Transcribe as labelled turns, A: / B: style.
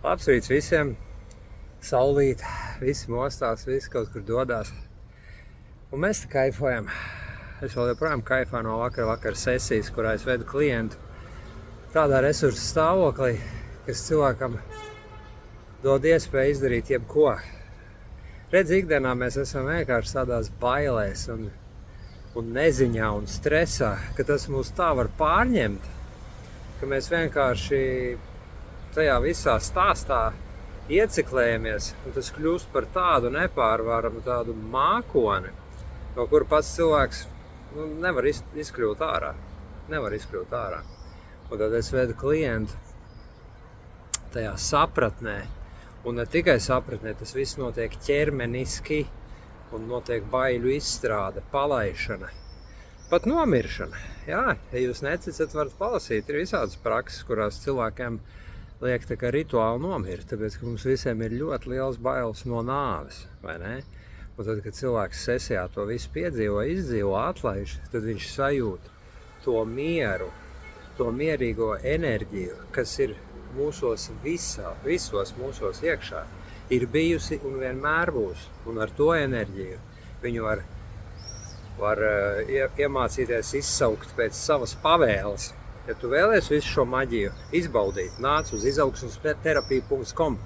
A: Labs rīts visiem, saulīt, visi mostās, visi kaut kur dodās. Un mēs te kaifojam. Es vēl joprojām kaifā no vakar sesijas, kurā es vedu klientu tādā resursu stāvoklī, kas cilvēkam dod iespēju izdarīt jebko. Redz, ikdienā mēs esam vienkārši tādās bailēs un neziņā un stresā, ka tas mūs tā var pārņemt, ka mēs vienkārši tajā visā stāstā ieciklējamies, un tas kļūst par tādu nepārvaramu, tādu mākoni, no kura pats cilvēks nevar izkļūt ārā. Un tad es vedu klientu tajā sapratnē, un ne tikai sapratnē, tas viss notiek ķermeniski, un notiek baiļu izstrāde, palaišana, pat nomiršana. Jā, ja jūs neticat, varat palasīt, ir visādas prakses, kurās cilvēkiem liek tā kā rituāli nomirt, tāpēc, ka mums visiem ir ļoti liels bailes no nāves, vai ne? Un tad, kad cilvēks sesijā to visu piedzīvo, izdzīvo, atlaiž, tad viņš sajūt to mieru, to mierīgo enerģiju, kas ir mūsos visos mūsos iekšā, ir bijusi un vienmēr būs. Un ar to enerģiju viņu var iemācīties izsaukt pēc savas pavēles. Ja tu vēlies visu šo maģiju izbaudīt, nāc uz izaugsmes terapija.com.